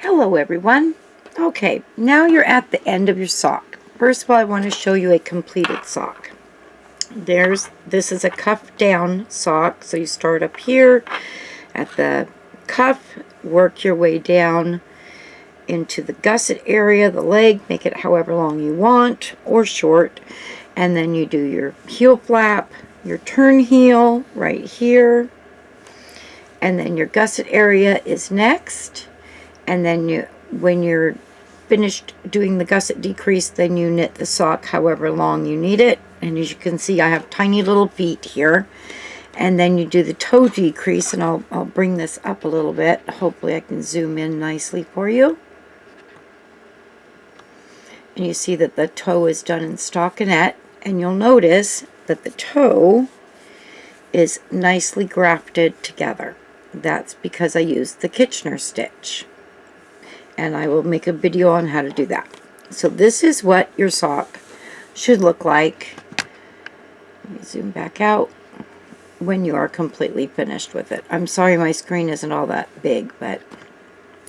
Hello everyone. Okay, now you're at the end of your sock. First of all, I want to show you a completed sock. This is a cuff down sock, so you start up here at the cuff, work your way down into the gusset area, the leg, make it however long you want or short, and then you do your heel flap, your turn heel right here, and then your gusset area is next. And then when you're finished doing the gusset decrease, then you knit the sock however long you need it. And as you can see, I have tiny little feet here. And then you do the toe decrease, and I'll bring this up a little bit. Hopefully I can zoom in nicely for you. And you see that the toe is done in stockinette, and you'll notice that the toe is nicely grafted together. That's because I used the Kitchener stitch. And I will make a video on how to do that. So this is what your sock should look like. Let me zoom back out when you are completely finished with it. I'm sorry my screen isn't all that big, but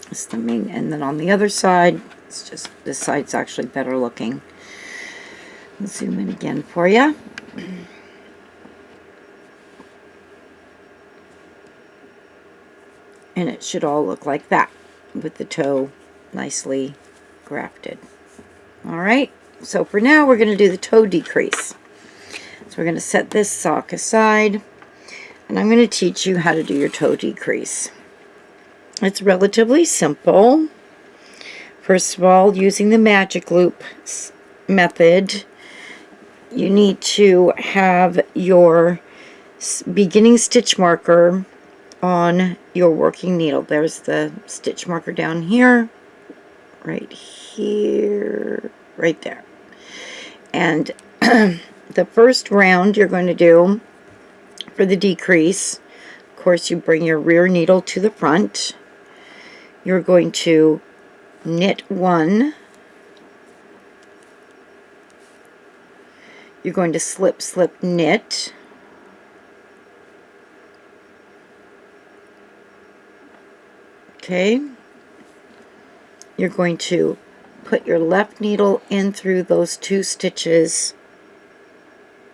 it's the main. And then on the other side, it's just this side's actually better looking. I'll zoom in again for you. And it should all look like that with the toe nicely grafted. Alright, so for now we're going to do the toe decrease. So we're going to set this sock aside, and I'm going to teach you how to do your toe decrease. It's relatively simple. First of all, using the magic loop method, you need to have your beginning stitch marker on your working needle. There's the stitch marker down here, right here, right there. And the first round you're going to do for the decrease, of course, you bring your rear needle to the front. You're going to knit one. You're going to slip, slip, knit. Okay, you're going to put your left needle in through those two stitches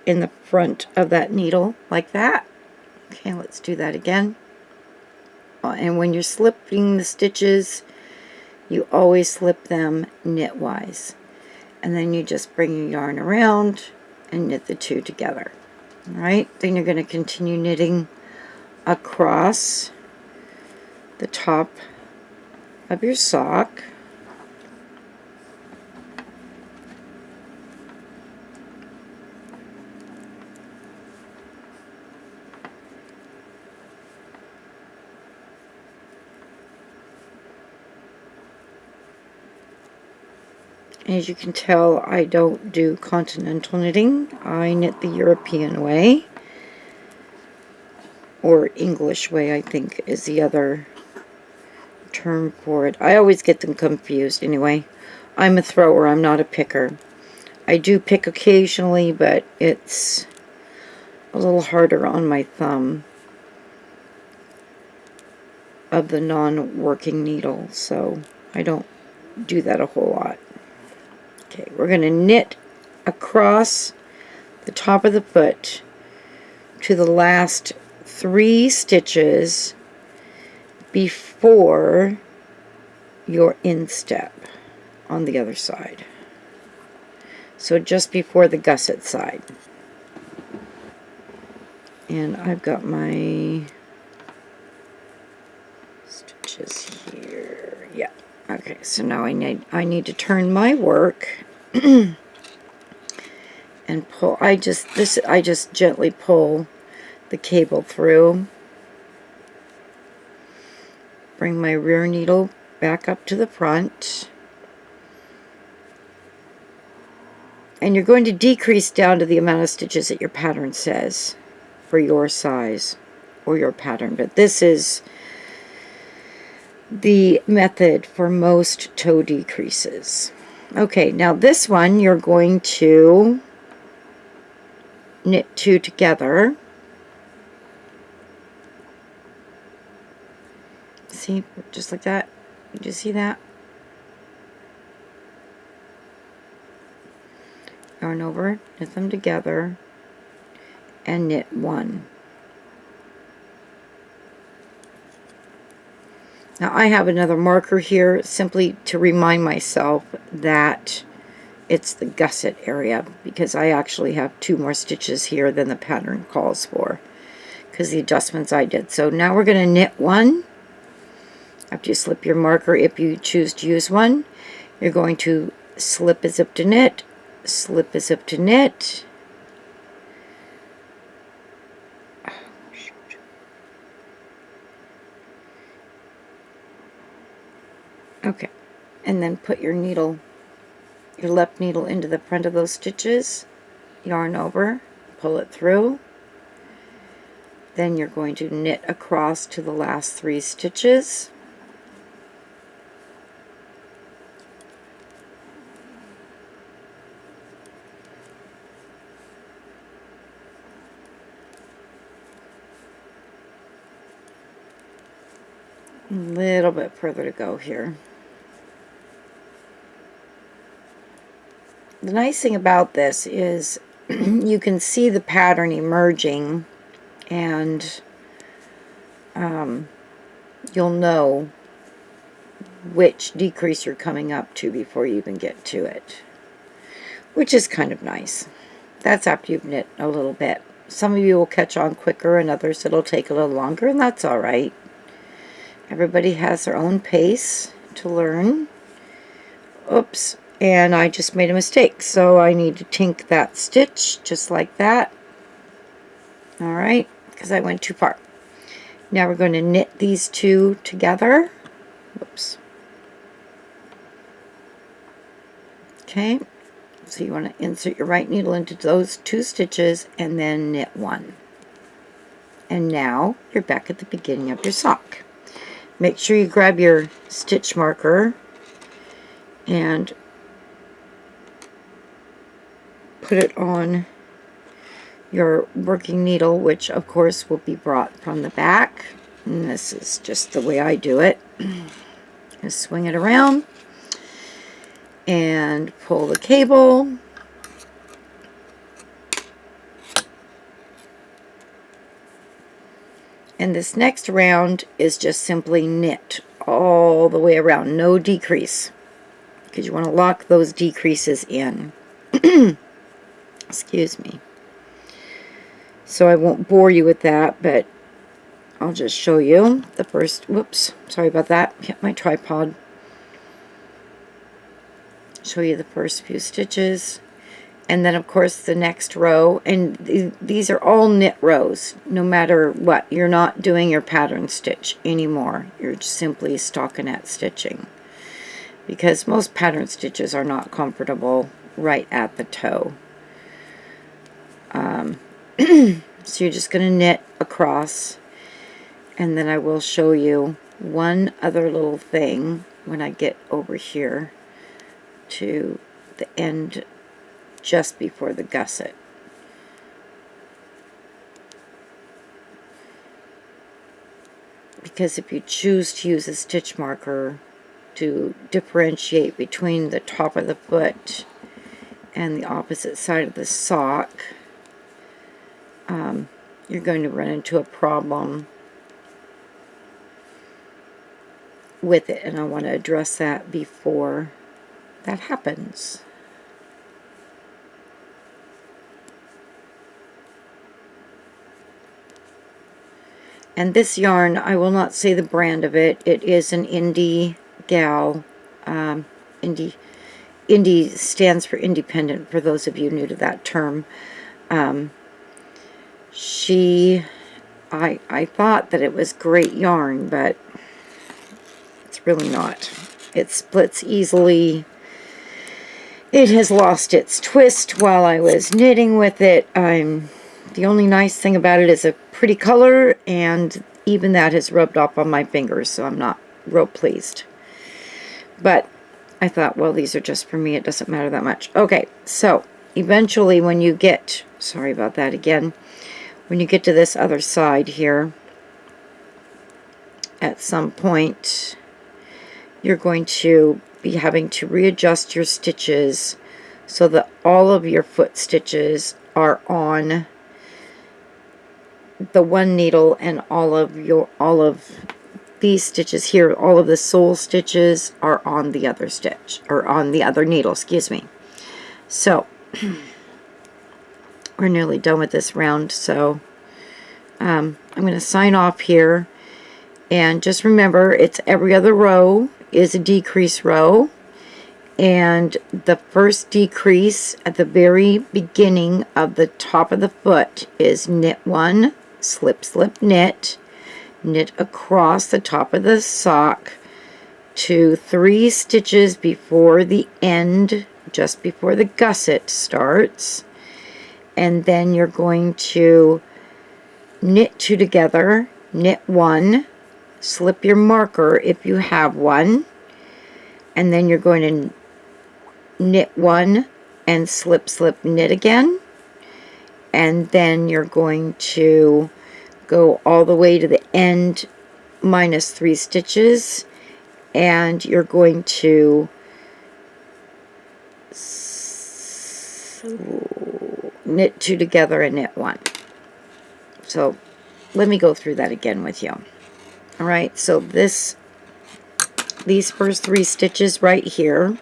in the front of that needle, like that. Okay, let's do that again. And when you're slipping the stitches, you always slip them knitwise. And then you just bring your yarn around and knit the two together. Alright, then you're going to continue knitting across the top of your sock. As you can tell, I don't do continental knitting. I knit the European way, or English way, I think is the other term for it. I always get them confused. Anyway, I'm a thrower, I'm not a picker. I do pick occasionally, but it's a little harder on my thumb of the non-working needle, so I don't do that a whole lot. Okay, we're going to knit across the top of the foot to the last 3 stitches before your instep on the other side. So just before the gusset side. And I've got my stitches here. Yeah. Okay, so now I need to turn my work and pull. I just gently pull the cable through. Bring my rear needle back up to the front. And you're going to decrease down to the amount of stitches that your pattern says for your size or your pattern. But this is the method for most toe decreases. Okay, now this one you're going to knit 2 together. See, just like that. Did you see that? Yarn over, knit them together, and knit one. Now I have another marker here simply to remind myself that it's the gusset area, because I actually have 2 more stitches here than the pattern calls for, because the adjustments I did. So now we're going to knit one. After you slip your marker, if you choose to use one, you're going to slip a zip to knit, slip a zip to knit, okay, and then put your needle, your left needle into the front of those stitches, yarn over, pull it through, then you're going to knit across to the last 3 stitches, a little bit further to go here. The nice thing about this is you can see the pattern emerging, and you'll know which decrease you're coming up to before you even get to it, which is kind of nice. That's after you've knit a little bit. Some of you will catch on quicker, and others it'll take a little longer, and that's all right. Everybody has their own pace to learn. Oops, and I just made a mistake, so I need to tink that stitch just like that. All right, because I went too far. Now we're going to knit these 2 together. Whoops. Okay, so you want to insert your right needle into those 2 stitches and then knit 1. And now you're back at the beginning of your sock. Make sure you grab your stitch marker and put it on your working needle, which of course will be brought from the back. And this is just the way I do it. Just swing it around and pull the cable. And this next round is just simply knit all the way around, no decrease, because you want to lock those decreases in. Excuse me. So I won't bore you with that, but I'll just show you the first, whoops, sorry about that, hit my tripod. Show you the first few stitches. And then of course the next row, and these are all knit rows, no matter what. You're not doing your pattern stitch anymore. You're just simply stockinette stitching, because most pattern stitches are not comfortable right at the toe. So you're just going to knit across, and then I will show you one other little thing when I get over here to the end just before the gusset. Because if you choose to use a stitch marker to differentiate between the top of the foot and the opposite side of the sock, you're going to run into a problem with it, and I want to address that before that happens. And this yarn, I will not say the brand of it. It is an indie gal. Indie stands for independent, for those of you new to that term. I thought that it was great yarn, but it's really not. It splits easily. It has lost its twist while I was knitting with it. The only nice thing about it is a pretty color, and even that has rubbed off on my fingers, so I'm not real pleased. But I thought, well, these are just for me. It doesn't matter that much. Okay, so eventually when you get, sorry about that again, when you get to this other side here, at some point, you're going to be having to readjust your stitches so that all of your foot stitches are on the one needle, and all of these stitches here, all of the sole stitches are on the other stitch, or on the other needle, excuse me. So we're nearly done with this round, so I'm going to sign off here, and just remember, it's every other row is a decrease row, and the first decrease at the very beginning of the top of the foot is knit 1, slip, slip, knit, knit across the top of the sock to 3 stitches before the end, just before the gusset starts, and then you're going to knit 2 together, knit 1, slip your marker if you have one, and then you're going to knit 1 and slip, slip, knit again, and then you're going to go all the way to the end minus 3 stitches, and you're going to knit 2 together and knit 1. So let me go through that again with you. Alright, so these first 3 stitches right here,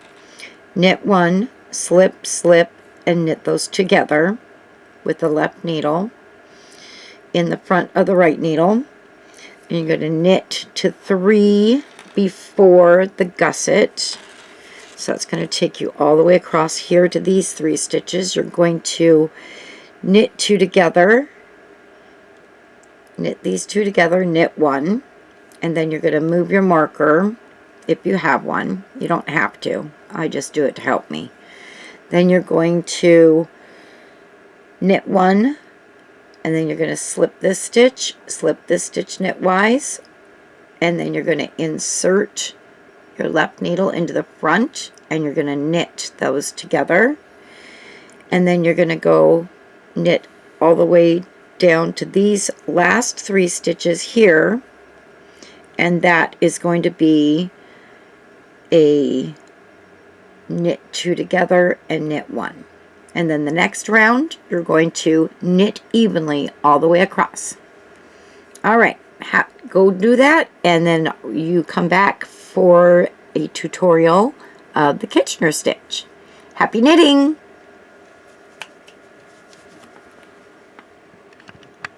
knit 1, slip, slip, and knit those together with the left needle in the front of the right needle. And you're going to knit to 3 before the gusset. So that's going to take you all the way across here to these 3 stitches. You're going to knit 2 together, knit these 2 together, knit 1, and then you're going to move your marker if you have one. You don't have to. I just do it to help me. Then you're going to knit 1, and then you're going to slip this stitch, knitwise, and then you're going to insert your left needle into the front, and you're going to knit those together, and then you're going to go knit all the way down to these last 3 stitches here, and that is going to be a knit 2 together and knit 1. And then the next round, you're going to knit evenly all the way across. Alright, go do that, and then you come back for a tutorial of the Kitchener stitch. Happy knitting!